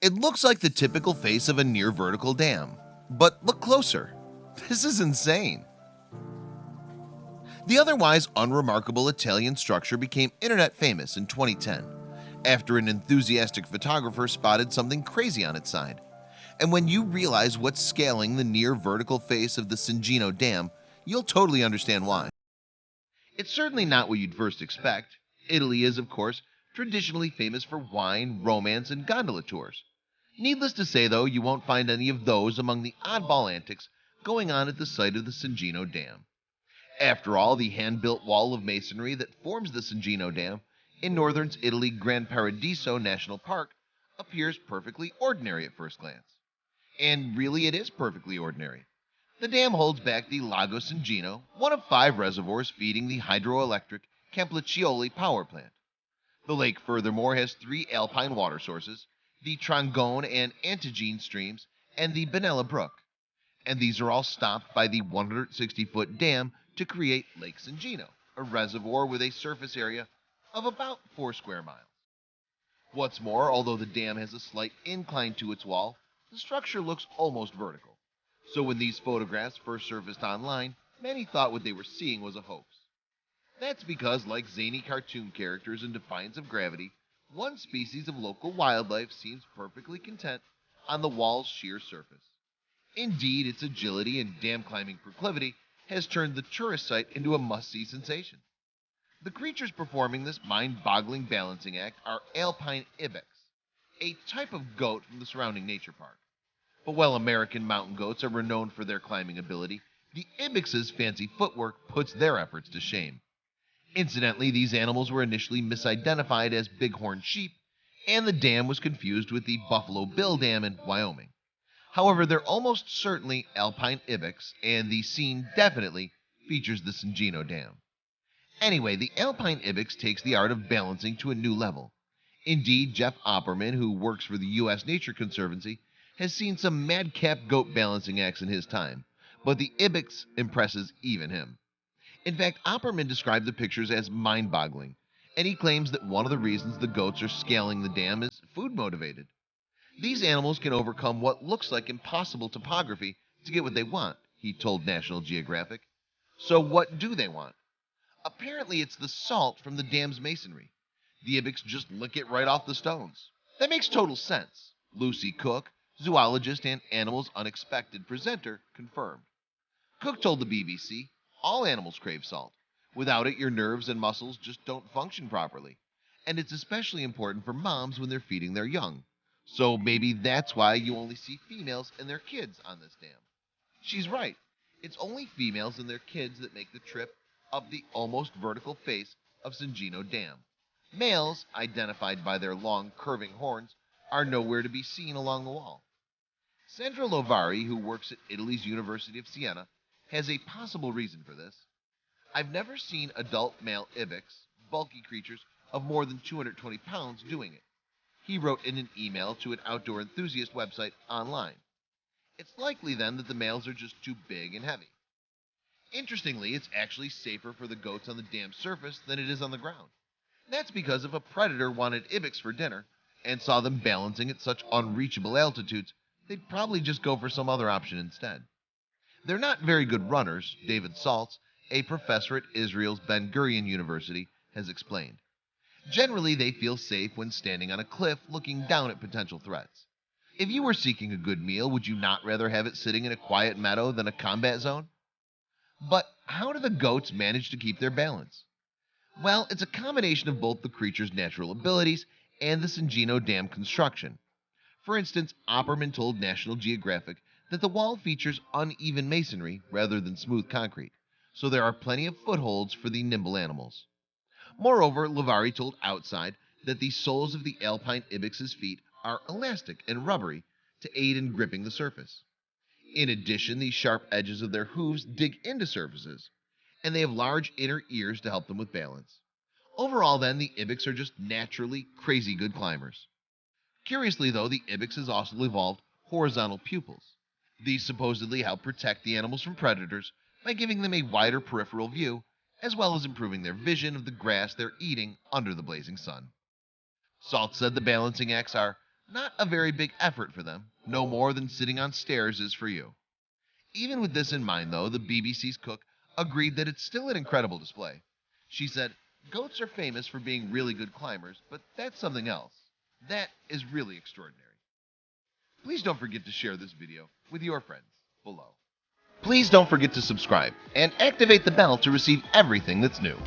It looks like the typical face of a near-vertical dam, but look closer. This is insane. The otherwise unremarkable Italian structure became internet famous in 2010 after an enthusiastic photographer spotted something crazy on its side. And when you realize what's scaling the near-vertical face of the Cingino Dam, you'll totally understand why. It's certainly not what you'd first expect. Italy is, of course, traditionally famous for wine, romance, and gondola tours. Needless to say, though, you won't find any of those among the oddball antics going on at the site of the Cingino Dam. After all, the hand-built wall of masonry that forms the Cingino Dam in northern Italy's Gran Paradiso National Park appears perfectly ordinary at first glance. And really, it is perfectly ordinary. The dam holds back the Lago Cingino, one of 5 reservoirs feeding the hydroelectric Campliccioli Power Plant. The lake furthermore has 3 alpine water sources, the Trangone and Antics streams, and the Benella Brook. And these are all stopped by the 160-foot dam to create Lake Cingino, a reservoir with a surface area of about 4 square miles. What's more, although the dam has a slight incline to its wall, the structure looks almost vertical. So when these photographs first surfaced online, many thought what they were seeing was a hoax. That's because, like zany cartoon characters in defiance of gravity, one species of local wildlife seems perfectly content on the wall's sheer surface. Indeed, its agility and dam climbing proclivity has turned the tourist site into a must-see sensation. The creatures performing this mind-boggling balancing act are alpine ibex, a type of goat from the surrounding nature park. But while American mountain goats are renowned for their climbing ability, the ibex's fancy footwork puts their efforts to shame. Incidentally, these animals were initially misidentified as bighorn sheep, and the dam was confused with the Buffalo Bill Dam in Wyoming. However, they're almost certainly alpine ibex, and the scene definitely features the Cingino Dam. Anyway, the alpine ibex takes the art of balancing to a new level. Indeed, Jeff Opperman, who works for the U.S. Nature Conservancy, has seen some madcap goat balancing acts in his time, but the ibex impresses even him. In fact, Opperman described the pictures as mind-boggling, and he claims that one of the reasons the goats are scaling the dam is food-motivated. These animals can overcome what looks like impossible topography to get what they want, he told National Geographic. So what do they want? Apparently it's the salt from the dam's masonry. The ibex just lick it right off the stones. That makes total sense. Lucy Cook, zoologist and Animals Unexpected presenter, confirmed. Cook told the BBC, all animals crave salt. Without it, your nerves and muscles just don't function properly. And it's especially important for moms when they're feeding their young. So maybe that's why you only see females and their kids on this dam. She's right. It's only females and their kids that make the trip up the almost vertical face of Cingino Dam. Males, identified by their long, curving horns, are nowhere to be seen along the wall. Sandra Lovari, who works at Italy's University of Siena, has a possible reason for this. I've never seen adult male ibex, bulky creatures of more than 220 pounds, doing it. He wrote in an email to an outdoor enthusiast website online. It's likely then that the males are just too big and heavy. Interestingly, it's actually safer for the goats on the dam's surface than it is on the ground. That's because if a predator wanted ibex for dinner and saw them balancing at such unreachable altitudes, they'd probably just go for some other option instead. They're not very good runners, David Saltz, a professor at Israel's Ben Gurion University, has explained. Generally, they feel safe when standing on a cliff looking down at potential threats. If you were seeking a good meal, would you not rather have it sitting in a quiet meadow than a combat zone? But how do the goats manage to keep their balance? Well, it's a combination of both the creature's natural abilities and the Cingino Dam construction. For instance, Opperman told National Geographic that the wall features uneven masonry rather than smooth concrete, so there are plenty of footholds for the nimble animals. Moreover, Lavari told Outside that the soles of the alpine ibex's feet are elastic and rubbery to aid in gripping the surface. In addition, the sharp edges of their hooves dig into surfaces, and they have large inner ears to help them with balance. Overall, then, the ibex are just naturally crazy good climbers. Curiously, though, the ibex has also evolved horizontal pupils. These supposedly help protect the animals from predators by giving them a wider peripheral view, as well as improving their vision of the grass they're eating under the blazing sun. Salt said the balancing acts are not a very big effort for them, no more than sitting on stairs is for you. Even with this in mind, though, the BBC's cook agreed that it's still an incredible display. She said, "Goats are famous for being really good climbers, but that's something else. That is really extraordinary." Please don't forget to share this video with your friends below. Please don't forget to subscribe and activate the bell to receive everything that's new.